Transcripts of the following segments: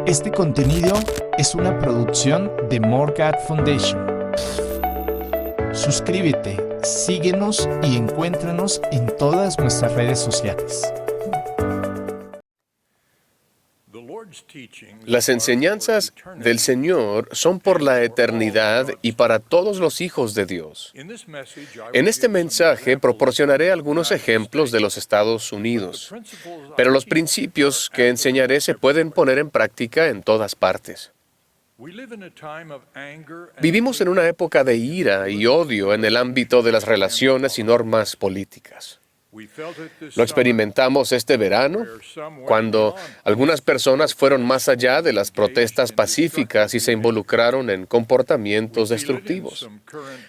Este contenido es una producción de More God Foundation. Suscríbete, síguenos y encuéntranos en todas nuestras redes sociales. Las enseñanzas del Señor son por la eternidad y para todos los hijos de Dios. En este mensaje proporcionaré algunos ejemplos de los Estados Unidos, pero los principios que enseñaré se pueden poner en práctica en todas partes. Vivimos en una época de ira y odio en el ámbito de las relaciones y normas políticas. Lo experimentamos este verano, cuando algunas personas fueron más allá de las protestas pacíficas y se involucraron en comportamientos destructivos.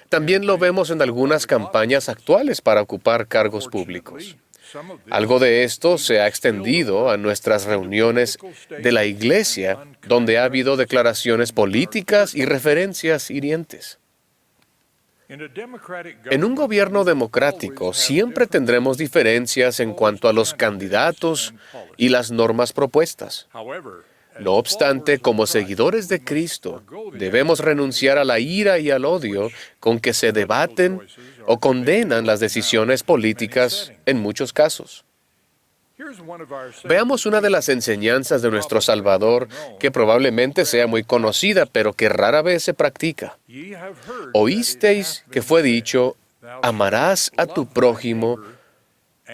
También lo vemos en algunas campañas actuales para ocupar cargos públicos. Algo de esto se ha extendido a nuestras reuniones de la Iglesia, donde ha habido declaraciones políticas y referencias hirientes. En un gobierno democrático siempre tendremos diferencias en cuanto a los candidatos y las normas propuestas. No obstante, como seguidores de Cristo, debemos renunciar a la ira y al odio con que se debaten o condenan las decisiones políticas en muchos casos. Veamos una de las enseñanzas de nuestro Salvador que probablemente sea muy conocida, pero que rara vez se practica. Oísteis que fue dicho, amarás a tu prójimo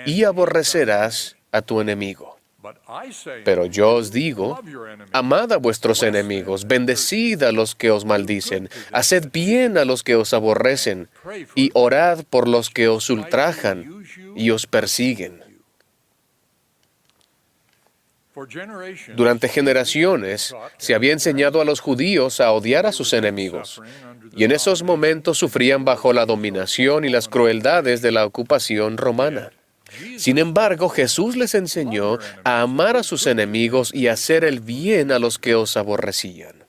y aborrecerás a tu enemigo. Pero yo os digo, amad a vuestros enemigos, bendecid a los que os maldicen, haced bien a los que os aborrecen, y orad por los que os ultrajan y os persiguen. Durante generaciones se había enseñado a los judíos a odiar a sus enemigos, y en esos momentos sufrían bajo la dominación y las crueldades de la ocupación romana. Sin embargo, Jesús les enseñó a amar a sus enemigos y a hacer el bien a los que os aborrecían.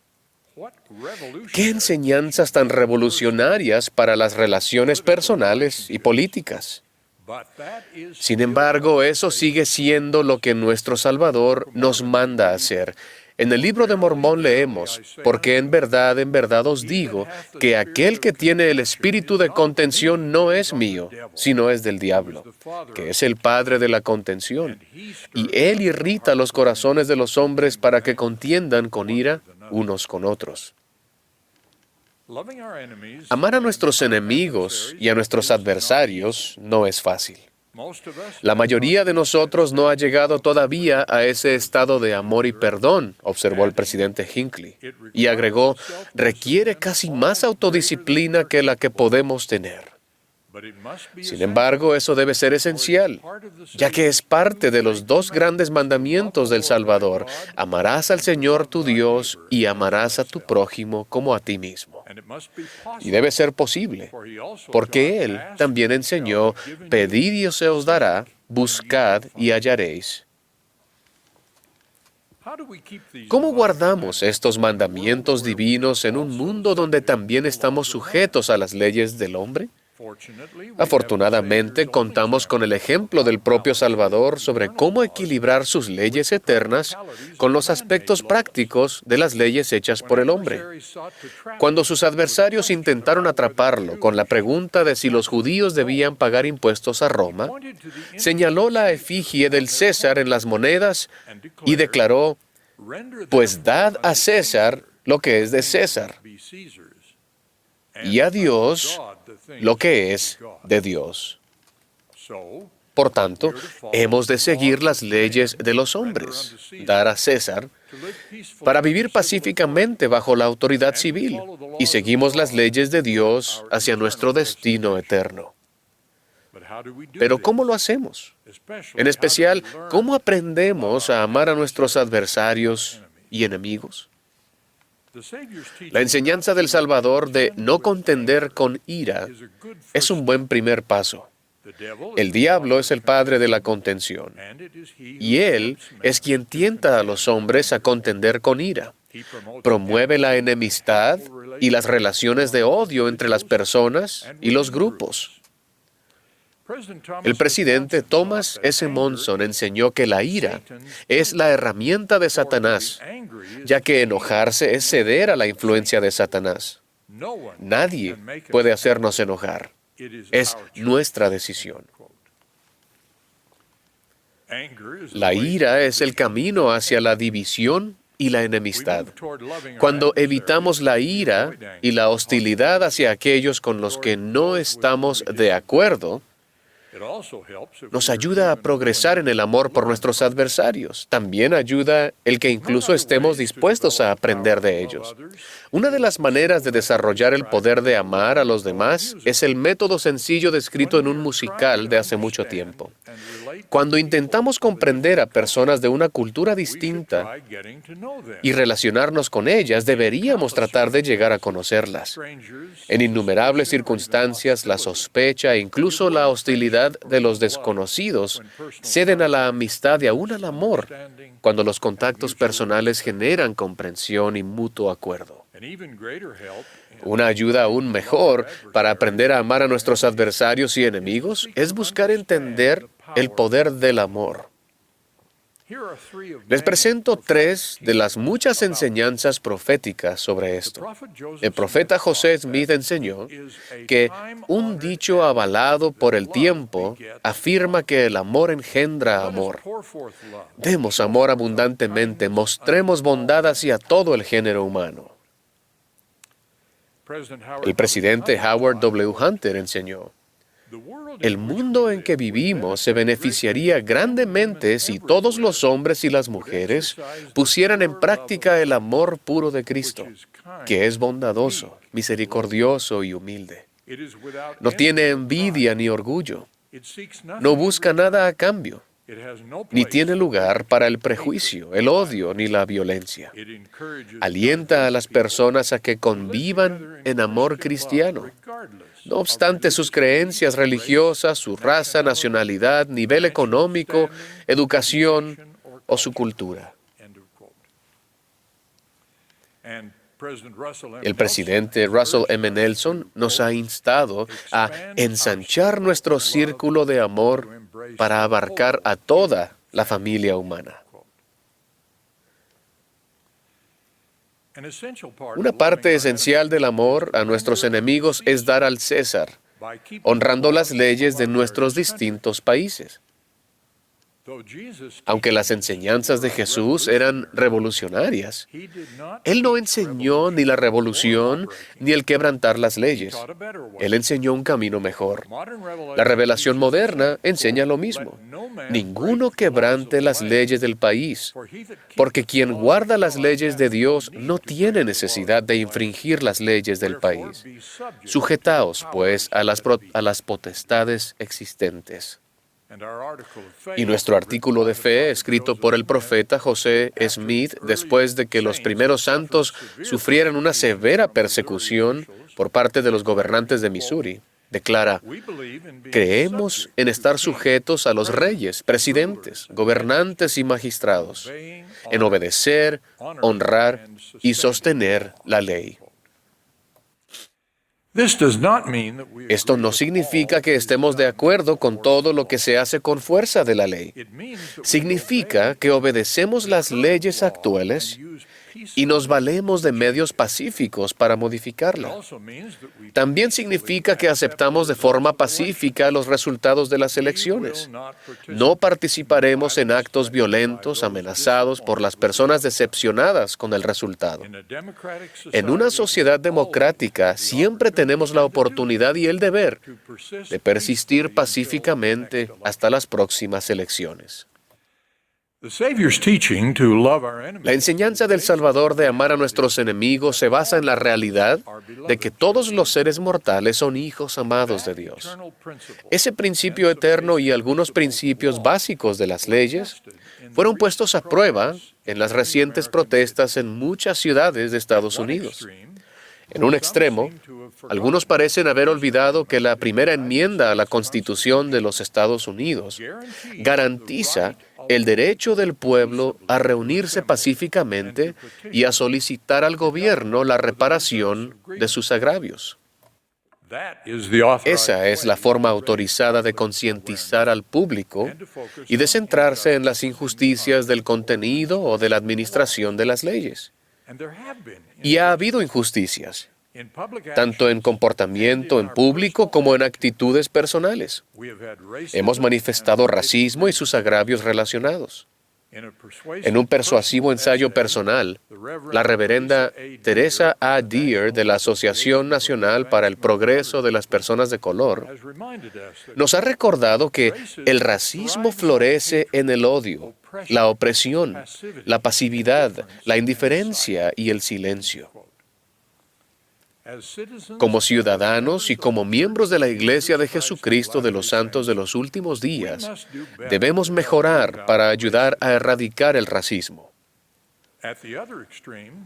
¡Qué enseñanzas tan revolucionarias para las relaciones personales y políticas! Sin embargo, eso sigue siendo lo que nuestro Salvador nos manda hacer. En el libro de Mormón leemos, porque en verdad os digo, que aquel que tiene el espíritu de contención no es mío, sino es del diablo, que es el padre de la contención. Y él irrita los corazones de los hombres para que contiendan con ira unos con otros. Amar a nuestros enemigos y a nuestros adversarios no es fácil. La mayoría de nosotros no ha llegado todavía a ese estado de amor y perdón, observó el presidente Hinckley, y agregó, requiere casi más autodisciplina que la que podemos tener. Sin embargo, eso debe ser esencial, ya que es parte de los dos grandes mandamientos del Salvador. Amarás al Señor tu Dios y amarás a tu prójimo como a ti mismo. Y debe ser posible, porque Él también enseñó, pedid y se os dará, buscad y hallaréis. ¿Cómo guardamos estos mandamientos divinos en un mundo donde también estamos sujetos a las leyes del hombre? Afortunadamente, contamos con el ejemplo del propio Salvador sobre cómo equilibrar sus leyes eternas con los aspectos prácticos de las leyes hechas por el hombre. Cuando sus adversarios intentaron atraparlo con la pregunta de si los judíos debían pagar impuestos a Roma, señaló la efigie del César en las monedas y declaró, pues dad a César lo que es de César, y a Dios lo que es de Dios. Por tanto, hemos de seguir las leyes de los hombres, dar a César, para vivir pacíficamente bajo la autoridad civil, y seguimos las leyes de Dios hacia nuestro destino eterno. Pero ¿cómo lo hacemos? En especial, ¿cómo aprendemos a amar a nuestros adversarios y enemigos? La enseñanza del Salvador de no contender con ira es un buen primer paso. El diablo es el padre de la contención, y él es quien tienta a los hombres a contender con ira. Promueve la enemistad y las relaciones de odio entre las personas y los grupos. El presidente Thomas S. Monson enseñó que la ira es la herramienta de Satanás, ya que enojarse es ceder a la influencia de Satanás. Nadie puede hacernos enojar. Es nuestra decisión. La ira es el camino hacia la división y la enemistad. Cuando evitamos la ira y la hostilidad hacia aquellos con los que no estamos de acuerdo, nos ayuda a progresar en el amor por nuestros adversarios. También ayuda el que incluso estemos dispuestos a aprender de ellos. Una de las maneras de desarrollar el poder de amar a los demás es el método sencillo descrito en un musical de hace mucho tiempo. Cuando intentamos comprender a personas de una cultura distinta y relacionarnos con ellas, deberíamos tratar de llegar a conocerlas. En innumerables circunstancias, la sospecha e incluso la hostilidad de los desconocidos ceden a la amistad y aún al amor cuando los contactos personales generan comprensión y mutuo acuerdo. Una ayuda aún mejor para aprender a amar a nuestros adversarios y enemigos es buscar entender el poder del amor. Les presento 3 de las muchas enseñanzas proféticas sobre esto. El profeta José Smith enseñó que un dicho avalado por el tiempo afirma que el amor engendra amor. Demos amor abundantemente, mostremos bondad hacia todo el género humano. El presidente Howard W. Hunter enseñó: el mundo en que vivimos se beneficiaría grandemente si todos los hombres y las mujeres pusieran en práctica el amor puro de Cristo, que es bondadoso, misericordioso y humilde. No tiene envidia ni orgullo. No busca nada a cambio. Ni tiene lugar para el prejuicio, el odio ni la violencia. Alienta a las personas a que convivan en amor cristiano, no obstante sus creencias religiosas, su raza, nacionalidad, nivel económico, educación o su cultura. El presidente Russell M. Nelson nos ha instado a ensanchar nuestro círculo de amor para abarcar a toda la familia humana. Una parte esencial del amor a nuestros enemigos es dar al César, honrando las leyes de nuestros distintos países. Aunque las enseñanzas de Jesús eran revolucionarias, Él no enseñó ni la revolución ni el quebrantar las leyes. Él enseñó un camino mejor. La revelación moderna enseña lo mismo. Ninguno quebrante las leyes del país, porque quien guarda las leyes de Dios no tiene necesidad de infringir las leyes del país. Sujetaos, pues, a las potestades existentes. Y nuestro artículo de fe, escrito por el profeta José Smith, después de que los primeros santos sufrieran una severa persecución por parte de los gobernantes de Missouri, declara: creemos en estar sujetos a los reyes, presidentes, gobernantes y magistrados, en obedecer, honrar y sostener la ley. Esto no significa que estemos de acuerdo con todo lo que se hace con fuerza de la ley. Significa que obedecemos las leyes actuales y nos valemos de medios pacíficos para modificarla. También significa que aceptamos de forma pacífica los resultados de las elecciones. No participaremos en actos violentos amenazados por las personas decepcionadas con el resultado. En una sociedad democrática siempre tenemos la oportunidad y el deber de persistir pacíficamente hasta las próximas elecciones. La enseñanza del Salvador de amar a nuestros enemigos se basa en la realidad de que todos los seres mortales son hijos amados de Dios. Ese principio eterno y algunos principios básicos de las leyes fueron puestos a prueba en las recientes protestas en muchas ciudades de Estados Unidos. En un extremo, algunos parecen haber olvidado que la primera enmienda a la Constitución de los Estados Unidos garantiza el derecho del pueblo a reunirse pacíficamente y a solicitar al gobierno la reparación de sus agravios. Esa es la forma autorizada de concientizar al público y de centrarse en las injusticias del contenido o de la administración de las leyes. Y ha habido injusticias, tanto en comportamiento en público como en actitudes personales. Hemos manifestado racismo y sus agravios relacionados. En un persuasivo ensayo personal, la reverenda Teresa A. Deer de la Asociación Nacional para el Progreso de las Personas de Color nos ha recordado que el racismo florece en el odio, la opresión, la pasividad, la indiferencia y el silencio. Como ciudadanos y como miembros de la Iglesia de Jesucristo de los Santos de los Últimos Días, debemos mejorar para ayudar a erradicar el racismo.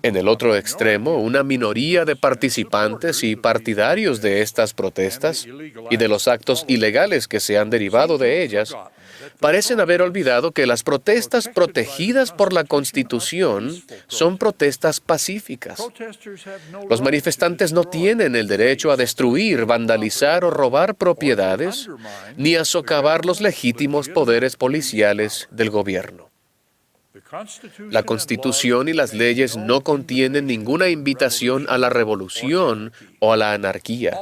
En el otro extremo, una minoría de participantes y partidarios de estas protestas y de los actos ilegales que se han derivado de ellas, parecen haber olvidado que las protestas protegidas por la Constitución son protestas pacíficas. Los manifestantes no tienen el derecho a destruir, vandalizar o robar propiedades, ni a socavar los legítimos poderes policiales del gobierno. La Constitución y las leyes no contienen ninguna invitación a la revolución o a la anarquía.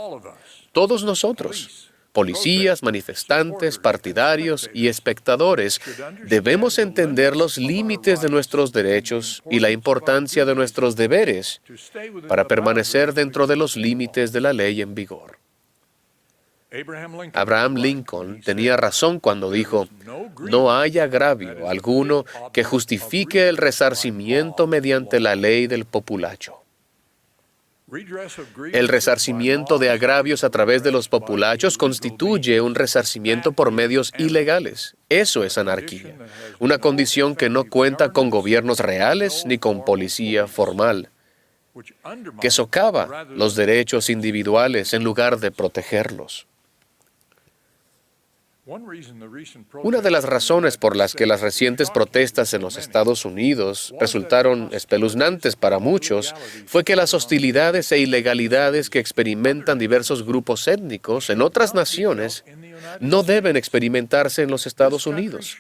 Todos nosotros, policías, manifestantes, partidarios y espectadores, debemos entender los límites de nuestros derechos y la importancia de nuestros deberes para permanecer dentro de los límites de la ley en vigor. Abraham Lincoln tenía razón cuando dijo: "No hay agravio alguno que justifique el resarcimiento mediante la ley del populacho". El resarcimiento de agravios a través de los populachos constituye un resarcimiento por medios ilegales. Eso es anarquía, una condición que no cuenta con gobiernos reales ni con policía formal, que socava los derechos individuales en lugar de protegerlos. Una de las razones por las que las recientes protestas en los Estados Unidos resultaron espeluznantes para muchos fue que las hostilidades e ilegalidades que experimentan diversos grupos étnicos en otras naciones no deben experimentarse en los Estados Unidos.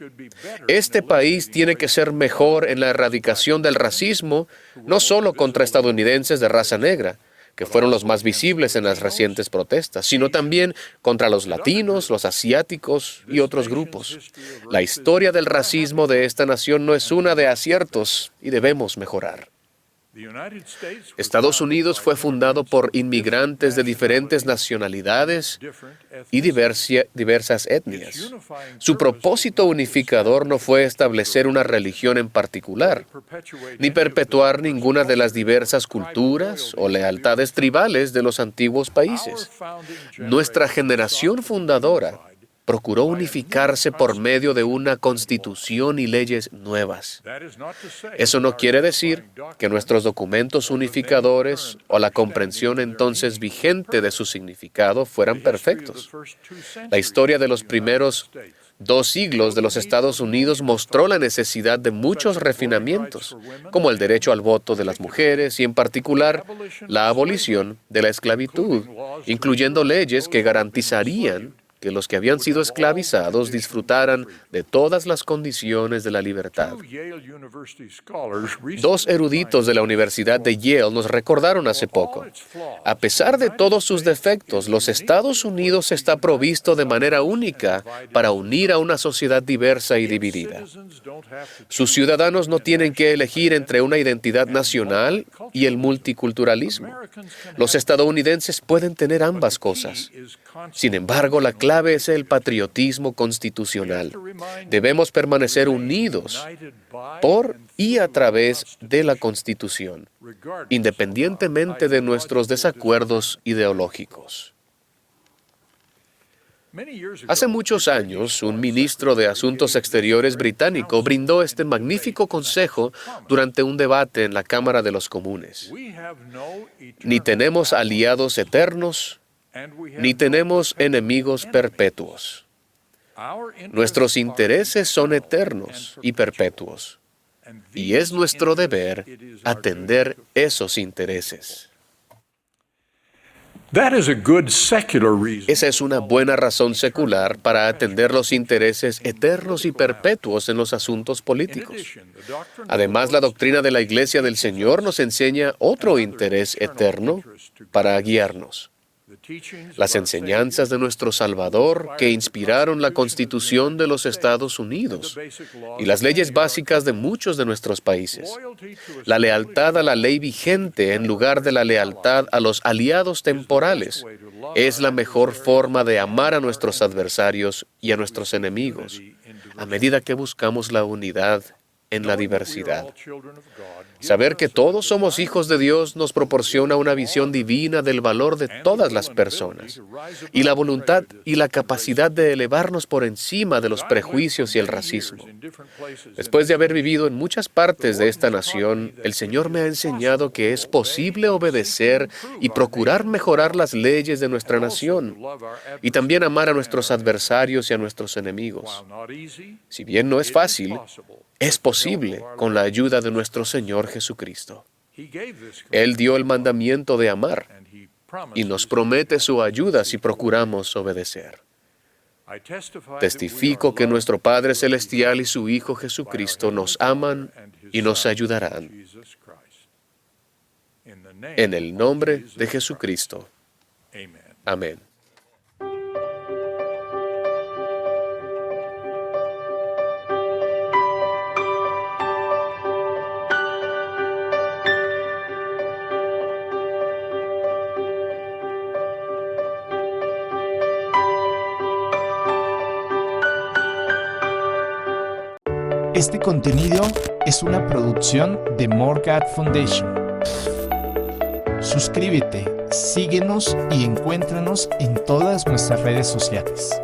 Este país tiene que ser mejor en la erradicación del racismo, no solo contra estadounidenses de raza negra, que fueron los más visibles en las recientes protestas, sino también contra los latinos, los asiáticos y otros grupos. La historia del racismo de esta nación no es una de aciertos y debemos mejorar. Estados Unidos fue fundado por inmigrantes de diferentes nacionalidades y diversas etnias. Su propósito unificador no fue establecer una religión en particular, ni perpetuar ninguna de las diversas culturas o lealtades tribales de los antiguos países. Nuestra generación fundadora procuró unificarse por medio de una constitución y leyes nuevas. Eso no quiere decir que nuestros documentos unificadores o la comprensión entonces vigente de su significado fueran perfectos. La historia de los primeros 2 siglos de los Estados Unidos mostró la necesidad de muchos refinamientos, como el derecho al voto de las mujeres y, en particular, la abolición de la esclavitud, incluyendo leyes que garantizarían que los que habían sido esclavizados disfrutaran de todas las condiciones de la libertad. 2 eruditos de la Universidad de Yale nos recordaron hace poco: a pesar de todos sus defectos, los Estados Unidos está provisto de manera única para unir a una sociedad diversa y dividida. Sus ciudadanos no tienen que elegir entre una identidad nacional y el multiculturalismo. Los estadounidenses pueden tener ambas cosas. Sin embargo, la clave es el patriotismo constitucional. Debemos permanecer unidos por y a través de la Constitución, independientemente de nuestros desacuerdos ideológicos. Hace muchos años, un ministro de Asuntos Exteriores británico brindó este magnífico consejo durante un debate en la Cámara de los Comunes: ni tenemos aliados eternos, ni tenemos enemigos perpetuos. Nuestros intereses son eternos y perpetuos, y es nuestro deber atender esos intereses. Esa es una buena razón secular para atender los intereses eternos y perpetuos en los asuntos políticos. Además, la doctrina de la Iglesia del Señor nos enseña otro interés eterno para guiarnos: las enseñanzas de nuestro Salvador que inspiraron la Constitución de los Estados Unidos y las leyes básicas de muchos de nuestros países. La lealtad a la ley vigente en lugar de la lealtad a los aliados temporales es la mejor forma de amar a nuestros adversarios y a nuestros enemigos, a medida que buscamos la unidad en la diversidad. Saber que todos somos hijos de Dios nos proporciona una visión divina del valor de todas las personas y la voluntad y la capacidad de elevarnos por encima de los prejuicios y el racismo. Después de haber vivido en muchas partes de esta nación, el Señor me ha enseñado que es posible obedecer y procurar mejorar las leyes de nuestra nación y también amar a nuestros adversarios y a nuestros enemigos. Si bien no es fácil, es posible con la ayuda de nuestro Señor Jesucristo. Él dio el mandamiento de amar y nos promete su ayuda si procuramos obedecer. Testifico que nuestro Padre Celestial y su Hijo Jesucristo nos aman y nos ayudarán. En el nombre de Jesucristo. Amén. Este contenido es una producción de More God Foundation. Suscríbete, síguenos y encuéntranos en todas nuestras redes sociales.